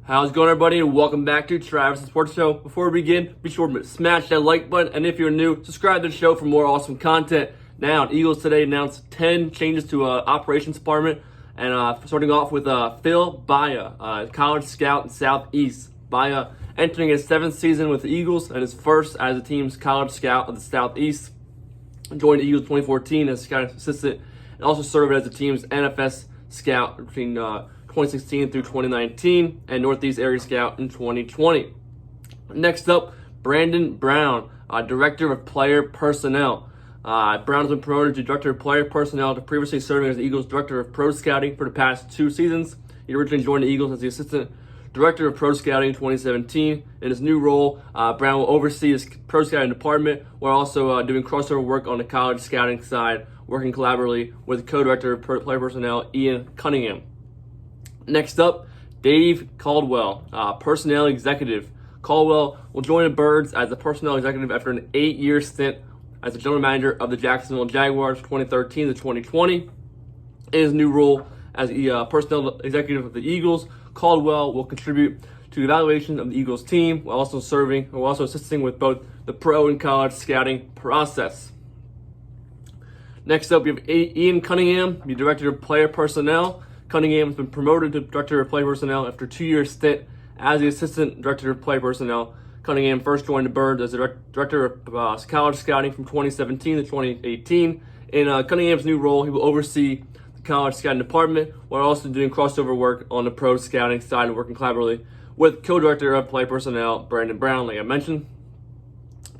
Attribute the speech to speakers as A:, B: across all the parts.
A: How's it going, everybody, and welcome back to Travis Sports Show. Before we begin, be sure to smash that like button, and if you're new, subscribe to the show for more awesome content. Now, the Eagles today announced 10 changes to operations department, and starting off with Phil BRYCE, college scout in Southeast. BRYCE entering his 7th season with the Eagles and his first as the team's college scout of the Southeast. Joined the Eagles in 2014 as scouting assistant, and also served as the team's NFS scout between 2016 through 2019, and Northeast Area Scout in 2020. Next up, Brandon Brown, Director of Player Personnel. Brown has been promoted to Director of Player Personnel after previously serving as the Eagles Director of Pro Scouting for the past 2 seasons. He originally joined the Eagles as the Assistant Director of Pro Scouting in 2017. In his new role, Brown will oversee his Pro Scouting department while also doing crossover work on the college scouting side, working collaboratively with Co-Director of Player Personnel, Ian Cunningham. Next up, Dave Caldwell, Personnel Executive. Caldwell will join the Birds as a Personnel Executive after an 8-year stint as the General Manager of the Jacksonville Jaguars 2013 to 2020. In his new role as the Personnel Executive of the Eagles, Caldwell will contribute to the evaluation of the Eagles team while also assisting with both the pro and college scouting process. Next up, we have Ian Cunningham, the Director of Player Personnel. Cunningham has been promoted to Director of Player Personnel after a 2-year stint as the Assistant Director of Player Personnel. Cunningham first joined the Birds as the Director of College Scouting from 2017 to 2018. In Cunningham's new role, he will oversee the College Scouting Department while also doing crossover work on the Pro Scouting side and working collaboratively with Co-Director of Player Personnel, Brandon Brown, like I mentioned.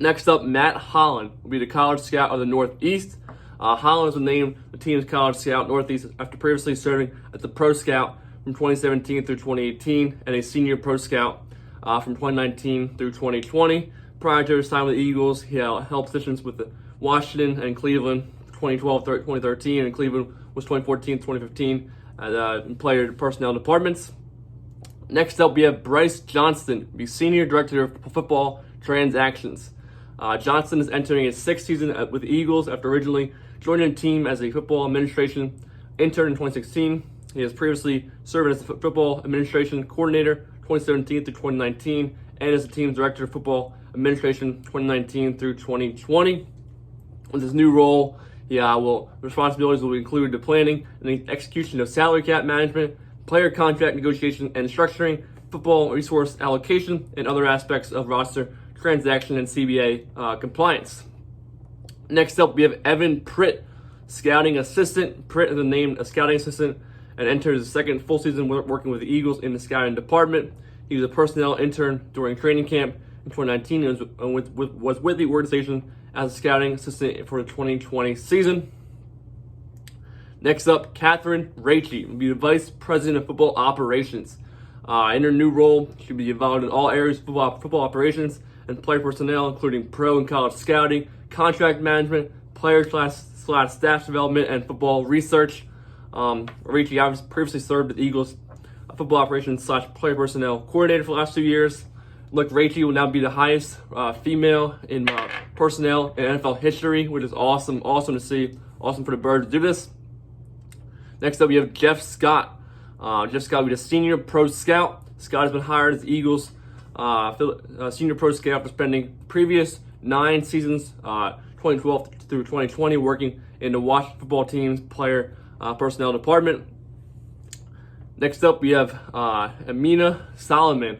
A: Next up, Matt Holland will be the College Scout of the Northeast. Holland was named the team's college scout Northeast after previously serving as the pro scout from 2017 through 2018 and a senior pro scout from 2019 through 2020. Prior to his time with the Eagles, he held positions with Washington and Cleveland 2012-2013, and Cleveland was 2014-2015 in player personnel departments. Next up, we have Bryce Johnston, the Senior Director of Football Transactions. Johnston is entering his 6th season with the Eagles after originally joining the team as a football administration intern in 2016. He has previously served as the football administration coordinator 2017 through 2019 and as the team's director of football administration 2019 through 2020. With his new role, responsibilities will include the planning and the execution of salary cap management, player contract negotiation and structuring, football resource allocation, and other aspects of roster transaction and CBA compliance. Next up, we have Evan PRITT, scouting assistant. PRITT is named a scouting assistant and enters his 2nd full season working with the Eagles in the scouting department. He was a personnel intern during training camp in 2019 and was with the organization as a scouting assistant for the 2020 season. Next up, Catherine RAICHE will be the Vice President of Football Operations. In her new role, she'll be involved in all areas of football operations and player personnel, including pro and college scouting, contract management, player/staff development, and football research. RAICHE previously served with the Eagles football operations/player personnel coordinator for the last 2 years. Look, RAICHE will now be the highest female in personnel in NFL history, which is awesome to see. Awesome for the Birds to do this. Next up, we have Jeff Scott. Jeff Scott will be the Senior Pro Scout. Scott has been hired as the Eagles Senior Pro Scout after spending previous 9 seasons, 2012 through 2020, working in the Washington football team's player personnel department. Next up, we have Amina Soliman,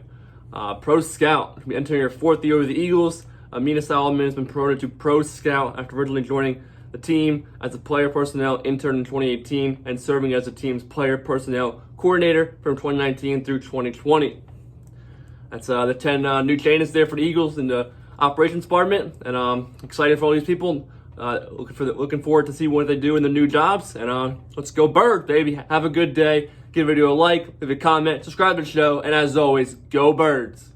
A: Pro Scout. Entering her 4th year with the Eagles, Amina Soliman has been promoted to Pro Scout after originally joining the team as a player personnel intern in 2018 and serving as the team's player personnel coordinator from 2019 through 2020. That's the 10 new changes there for the Eagles in the operations department, and I'm excited for all these people. Looking forward to see what they do in the new jobs, and let's go Birds, baby. Have a good day. Give the video a like, leave a comment, subscribe to the show, and as always, go Birds.